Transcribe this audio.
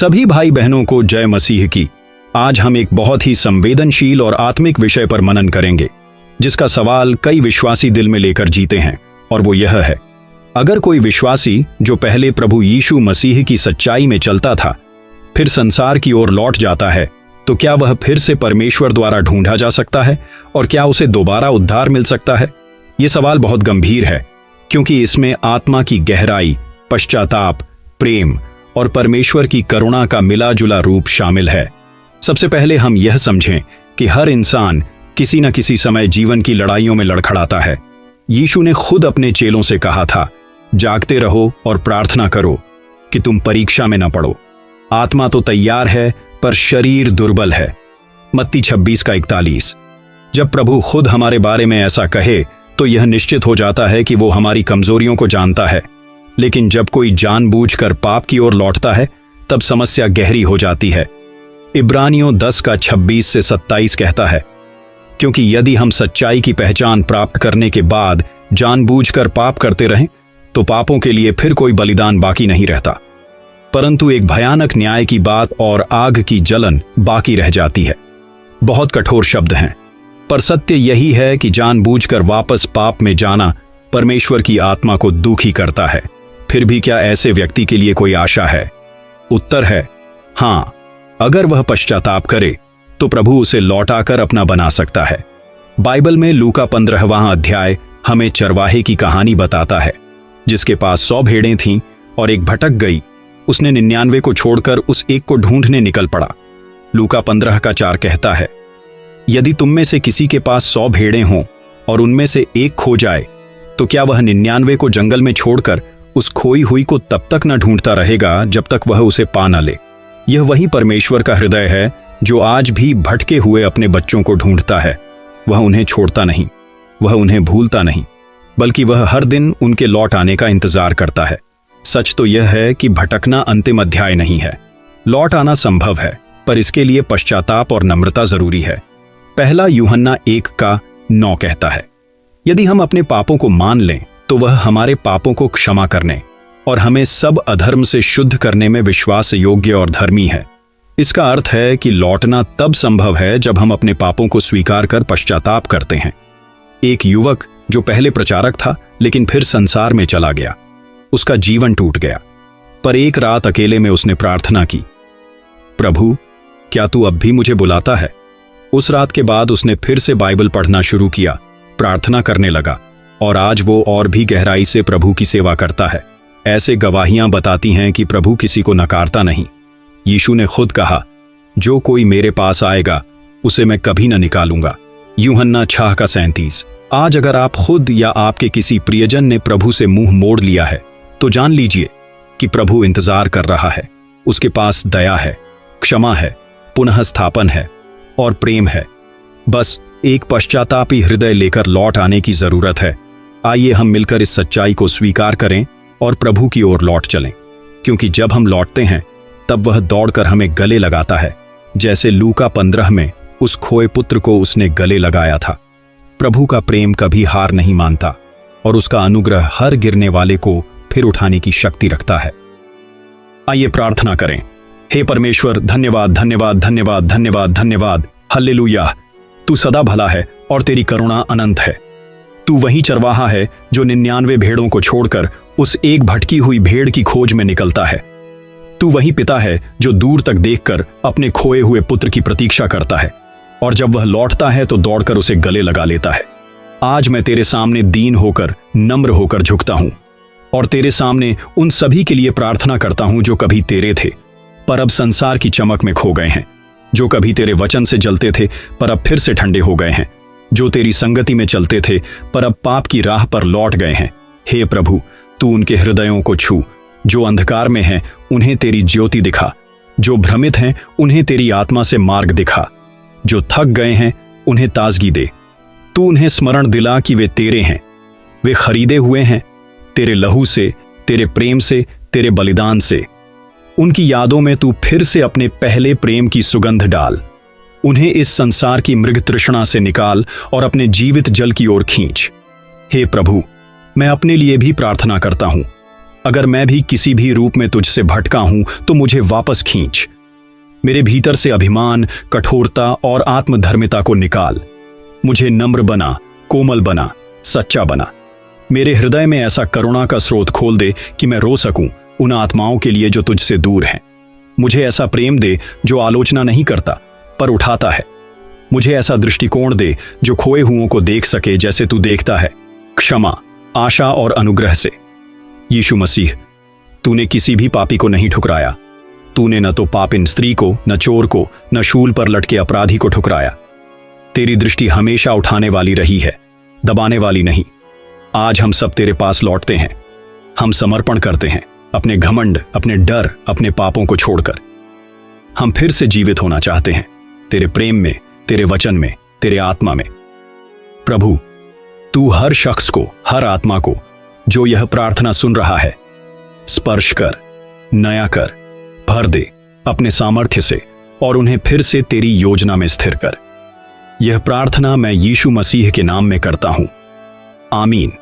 सभी भाई बहनों को जय मसीह की। आज हम एक बहुत ही संवेदनशील और आत्मिक विषय पर मनन करेंगे, जिसका सवाल कई विश्वासी दिल में लेकर जीते हैं, और वो यह है, अगर कोई विश्वासी जो पहले प्रभु यीशु मसीह की सच्चाई में चलता था, फिर संसार की ओर लौट जाता है, तो क्या वह फिर से परमेश्वर द्वारा ढूंढा जा सकता है और क्या उसे दोबारा उद्धार मिल सकता है? ये सवाल बहुत गंभीर है, क्योंकि इसमें आत्मा की गहराई, पश्चाताप, प्रेम और परमेश्वर की करुणा का मिला जुला रूप शामिल है। सबसे पहले हम यह समझें कि हर इंसान किसी न किसी समय जीवन की लड़ाइयों में लड़खड़ाता है। यीशु ने खुद अपने चेलों से कहा था, जागते रहो और प्रार्थना करो कि तुम परीक्षा में न पड़ो। आत्मा तो तैयार है पर शरीर दुर्बल है। मत्ती 26:41। जब प्रभु खुद हमारे बारे में ऐसा कहे तो यह निश्चित हो जाता है कि वो हमारी कमजोरियों को जानता है। लेकिन जब कोई जानबूझकर पाप की ओर लौटता है, तब समस्या गहरी हो जाती है। इब्रानियों 10:26-27 कहता है, क्योंकि यदि हम सच्चाई की पहचान प्राप्त करने के बाद जानबूझकर पाप करते रहें, तो पापों के लिए फिर कोई बलिदान बाकी नहीं रहता, परंतु एक भयानक न्याय की बात और आग की जलन बाकी रह जाती है। बहुत कठोर शब्द हैं, पर सत्य यही है कि जानबूझकर वापस पाप में जाना परमेश्वर की आत्मा को दुखी करता है। फिर भी क्या ऐसे व्यक्ति के लिए कोई आशा है? उत्तर है हाँ। अगर वह पश्चाताप करे तो प्रभु उसे लौटाकर अपना बना सकता है। बाइबल में लूका 15वां अध्याय हमें चरवाहे की कहानी बताता है, जिसके पास 100 भेड़ें थीं और एक भटक गई। उसने 99 को छोड़कर उस एक को ढूंढने निकल पड़ा। लूका 15:4 कहता है, यदि तुम में से किसी के पास 100 भेड़ें हों और उनमें से एक खो जाए, तो क्या वह 99 को जंगल में छोड़कर उस खोई हुई को तब तक न ढूंढता रहेगा जब तक वह उसे पा न ले? यह वही परमेश्वर का हृदय है जो आज भी भटके हुए अपने बच्चों को ढूंढता है। वह उन्हें छोड़ता नहीं, वह उन्हें भूलता नहीं, बल्कि वह हर दिन उनके लौट आने का इंतजार करता है। सच तो यह है कि भटकना अंतिम अध्याय नहीं है। लौट आना संभव है, पर इसके लिए पश्चाताप और नम्रता जरूरी है। पहला यूहन्ना 1:9 कहता है, यदि हम अपने पापों को मान लें तो वह हमारे पापों को क्षमा करने और हमें सब अधर्म से शुद्ध करने में विश्वास योग्य और धर्मी है। इसका अर्थ है कि लौटना तब संभव है जब हम अपने पापों को स्वीकार कर पश्चाताप करते हैं। एक युवक जो पहले प्रचारक था लेकिन फिर संसार में चला गया, उसका जीवन टूट गया, पर एक रात अकेले में उसने प्रार्थना की, प्रभु क्या तू अब भी मुझे बुलाता है? उस रात के बाद उसने फिर से बाइबल पढ़ना शुरू किया, प्रार्थना करने लगा, और आज वो और भी गहराई से प्रभु की सेवा करता है। ऐसे गवाहियां बताती हैं कि प्रभु किसी को नकारता नहीं। यीशु ने खुद कहा, जो कोई मेरे पास आएगा उसे मैं कभी न निकालूंगा। यूहन्ना 6:37। आज अगर आप खुद या आपके किसी प्रियजन ने प्रभु से मुंह मोड़ लिया है, तो जान लीजिए कि प्रभु इंतजार कर रहा है। उसके पास दया है, क्षमा है, पुनः स्थापन है और प्रेम है। बस एक पश्चातापी हृदय लेकर लौट आने की जरूरत है। आइए हम मिलकर इस सच्चाई को स्वीकार करें और प्रभु की ओर लौट चलें, क्योंकि जब हम लौटते हैं तब वह दौड़कर हमें गले लगाता है, जैसे लूका 15 में उस खोए पुत्र को उसने गले लगाया था। प्रभु का प्रेम कभी हार नहीं मानता और उसका अनुग्रह हर गिरने वाले को फिर उठाने की शक्ति रखता है। आइए प्रार्थना करें। हे परमेश्वर, धन्यवाद धन्यवाद धन्यवाद धन्यवाद धन्यवाद, हल्लेलुया। तू सदा भला है और तेरी करुणा अनंत है। तू वही चरवाहा है जो 99 भेड़ों को छोड़कर उस एक भटकी हुई भेड़ की खोज में निकलता है। तू वही पिता है जो दूर तक देखकर अपने खोए हुए पुत्र की प्रतीक्षा करता है, और जब वह लौटता है तो दौड़कर उसे गले लगा लेता है। आज मैं तेरे सामने दीन होकर, नम्र होकर झुकता हूं और तेरे सामने उन सभी के लिए प्रार्थना करता हूं जो कभी तेरे थे पर अब संसार की चमक में खो गए हैं, जो कभी तेरे वचन से जलते थे पर अब फिर से ठंडे हो गए हैं, जो तेरी संगति में चलते थे पर अब पाप की राह पर लौट गए हैं। हे प्रभु, तू उनके हृदयों को छू। जो अंधकार में हैं उन्हें तेरी ज्योति दिखा, जो भ्रमित हैं उन्हें तेरी आत्मा से मार्ग दिखा, जो थक गए हैं उन्हें ताजगी दे। तू उन्हें स्मरण दिला कि वे तेरे हैं, वे खरीदे हुए हैं तेरे लहू से, तेरे प्रेम से, तेरे बलिदान से। उनकी यादों में तू फिर से अपने पहले प्रेम की सुगंध डाल। उन्हें इस संसार की मृग तृष्णा से निकाल और अपने जीवित जल की ओर खींच। हे प्रभु, मैं अपने लिए भी प्रार्थना करता हूं। अगर मैं भी किसी भी रूप में तुझसे भटका हूं तो मुझे वापस खींच। मेरे भीतर से अभिमान, कठोरता और आत्मधर्मिता को निकाल। मुझे नम्र बना, कोमल बना, सच्चा बना। मेरे हृदय में ऐसा करुणा का स्रोत खोल दे कि मैं रो सकूं उन आत्माओं के लिए जो तुझसे दूर हैं। मुझे ऐसा प्रेम दे जो आलोचना नहीं करता पर उठाता है। मुझे ऐसा दृष्टिकोण दे जो खोए हुओं को देख सके जैसे तू देखता है, क्षमा, आशा और अनुग्रह से। यीशु मसीह, तूने किसी भी पापी को नहीं ठुकराया। तूने न तो पापिन स्त्री को, न चोर को, न शूल पर लटके अपराधी को ठुकराया। तेरी दृष्टि हमेशा उठाने वाली रही है, दबाने वाली नहीं। आज हम सब तेरे पास लौटते हैं। हम समर्पण करते हैं अपने घमंड, अपने डर, अपने पापों को छोड़कर। हम फिर से जीवित होना चाहते हैं तेरे प्रेम में, तेरे वचन में, तेरे आत्मा में। प्रभु, तू हर शख्स को, हर आत्मा को जो यह प्रार्थना सुन रहा है, स्पर्श कर, नया कर, भर दे अपने सामर्थ्य से और उन्हें फिर से तेरी योजना में स्थिर कर। यह प्रार्थना मैं यीशु मसीह के नाम में करता हूं। आमीन।